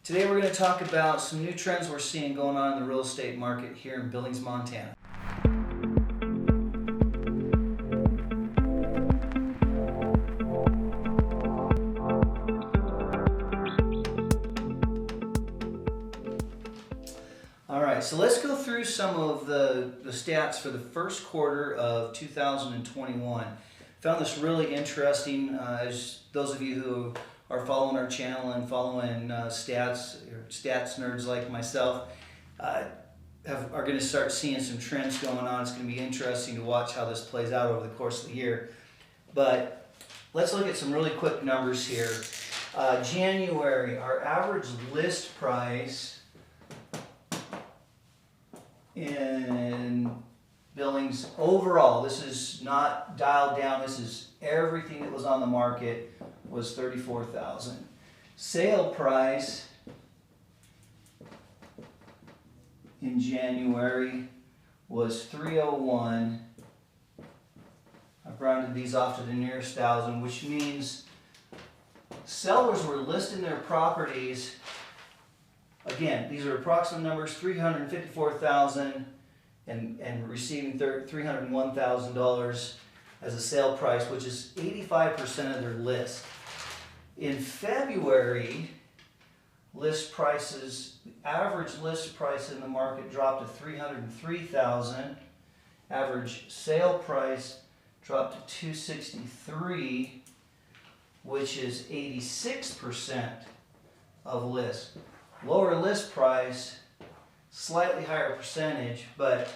Today we're going to talk about some new trends we're seeing going on in the real estate market here in Billings, Montana. Alright, so let's go through some of the stats for the first quarter of 2021. Found this really interesting, as those of you who are following our channel and following stats nerds like myself are going to start seeing some trends going on. It's going to be interesting to watch how this plays out over the course of the year. But let's look at some really quick numbers here. January, our average list price in Billings overall, this is not dialed down, this is everything that was on the market, was $34,000. Sale price in January was $301. I've rounded these off to the nearest thousand, which means sellers were listing their properties. Again, these are approximate numbers, $354,000 and receiving $301,000 as a sale price, which is 85% of their list. In February, list prices, the average list price in the market dropped to $303,000. Average sale price dropped to $263,000, which is 86% of list. Lower list price, slightly higher percentage, but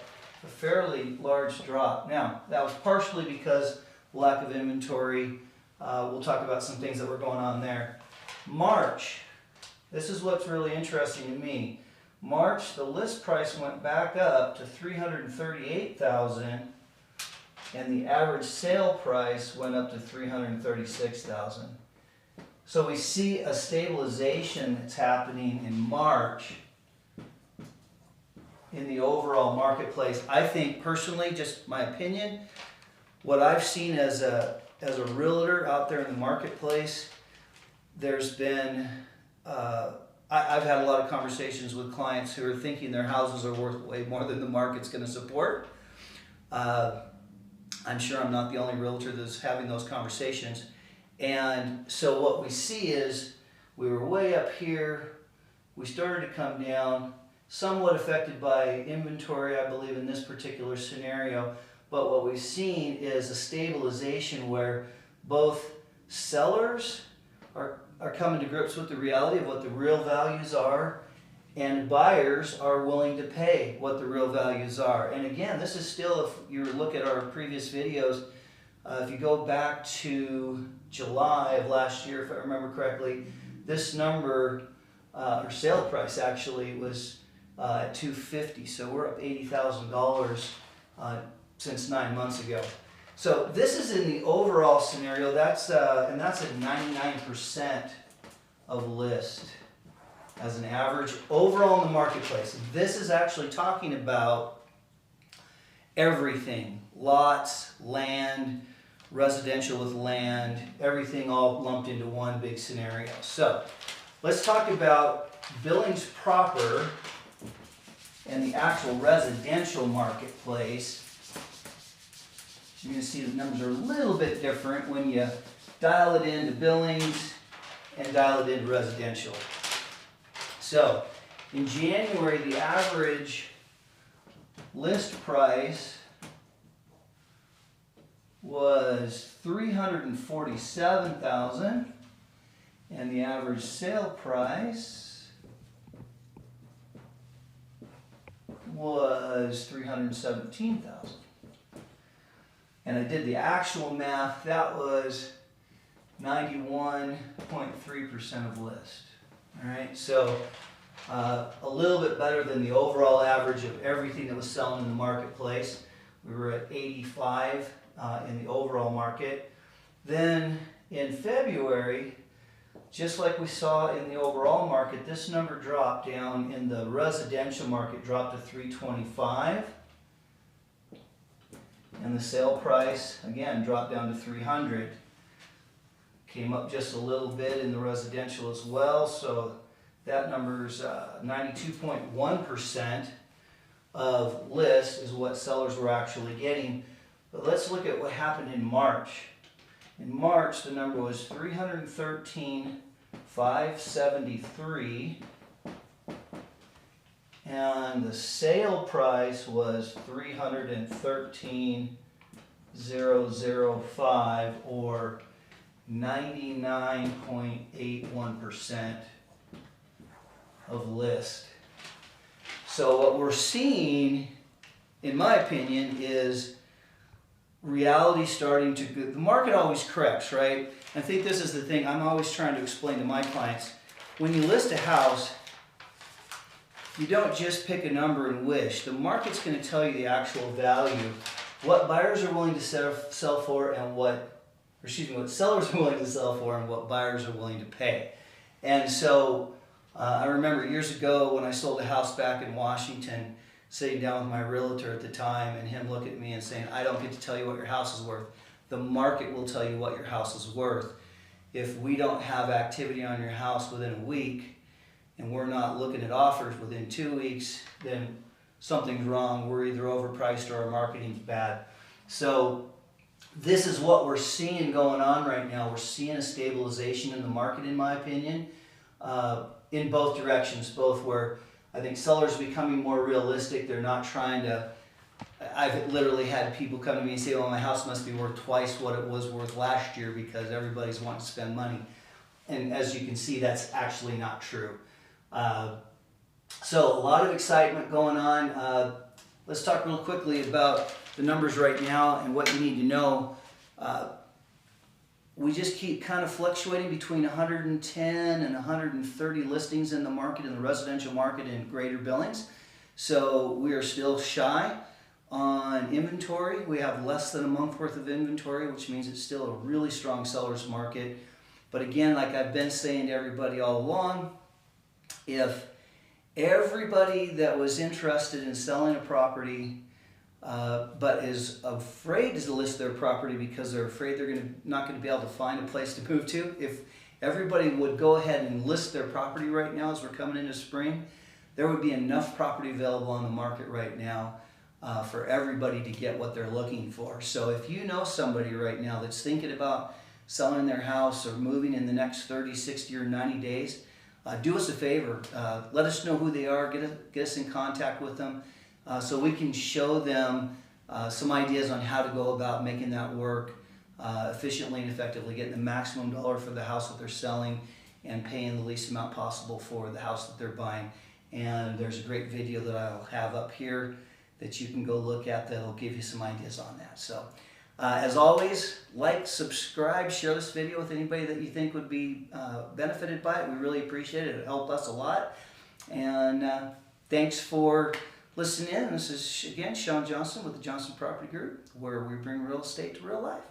a fairly large drop. Now, that was partially because lack of inventory. We'll talk about some things that were going on there. March, this is what's really interesting to me. March, the list price went back up to $338,000, and the average sale price went up to $336,000. So we see a stabilization that's happening in March in the overall marketplace. I think personally, just my opinion, what I've seen as a realtor out there in the marketplace, there's been, I've had a lot of conversations with clients who are thinking their houses are worth way more than the market's going to support. I'm sure I'm not the only realtor that's having those conversations. And so what we see is we were way up here, we started to come down, somewhat affected by inventory, I believe, in this particular scenario. But what we've seen is a stabilization where both sellers are coming to grips with the reality of what the real values are, and buyers are willing to pay what the real values are. And again, this is still, if you look at our previous videos, if you go back to July of last year, if I remember correctly, this number, or sale price actually, was at $250. So we're up $80,000 since 9 months ago. So this is in the overall scenario. That's and that's at 99% of list as an average overall in the marketplace. This is actually talking about everything: lots, land, residential with land, everything all lumped into one big scenario. So let's talk about Billings proper and the actual residential marketplace. You're going to see the numbers are a little bit different when you dial it into Billings and dial it into residential. So in January, the average list price was $347,000, and the average sale price was $317,000. And I did the actual math, that was 91.3% of list. All right, so a little bit better than the overall average of everything that was selling in the marketplace. We were at 85 in the overall market. Then in February, just like we saw in the overall market, this number dropped down in the residential market, dropped to 325. And the sale price, again, dropped down to 300. Came up just a little bit in the residential as well, so That number's 92.1% of list is what sellers were actually getting. But let's look at what happened in March. In March, the number was 313,573, and the sale price was 313,005, or 99.81% of list. So what we're seeing, in my opinion, is reality starting to, the market always corrects, right? I think this is the thing I'm always trying to explain to my clients. When you list a house, you don't just pick a number and wish. The market's going to tell you the actual value, what buyers are willing to sell for, and what sellers are willing to sell for, and what buyers are willing to pay. And so I remember years ago when I sold a house back in Washington, sitting down with my realtor at the time and him looking at me and saying, I don't get to tell you what your house is worth. The market will tell you what your house is worth. If we don't have activity on your house within a week and we're not looking at offers within 2 weeks, then something's wrong. We're either overpriced or our marketing's bad. So this is what we're seeing going on right now. We're seeing a stabilization in the market, in my opinion, in both directions, both where I think sellers are becoming more realistic. They're not trying to, I've literally had people come to me and say, well, my house must be worth twice what it was worth last year because everybody's wanting to spend money. And as you can see, that's actually not true. So a lot of excitement going on. Let's talk real quickly about the numbers right now and what you need to know. We just keep kind of fluctuating between 110 and 130 listings in the market, in the residential market in Greater Billings. So we are still shy on inventory. We have less than a month worth of inventory, which means it's still a really strong seller's market. But again, like I've been saying to everybody all along, if everybody that was interested in selling a property but is afraid to list their property because they're afraid they're not going to be able to find a place to move to, if everybody would go ahead and list their property right now as we're coming into spring, there would be enough property available on the market right now for everybody to get what they're looking for. So if you know somebody right now that's thinking about selling their house or moving in the next 30, 60, or 90 days, do us a favor. Let us know who they are. Get us in contact with them so we can show them some ideas on how to go about making that work efficiently and effectively, getting the maximum dollar for the house that they're selling and paying the least amount possible for the house that they're buying. And there's a great video that I'll have up here that you can go look at that'll give you some ideas on that. So as always, like, subscribe, share this video with anybody that you think would be benefited by it. We really appreciate it. It helped us a lot. And thanks for listening in. This is, again, Sean Johnson with the Johnson Property Group, where we bring real estate to real life.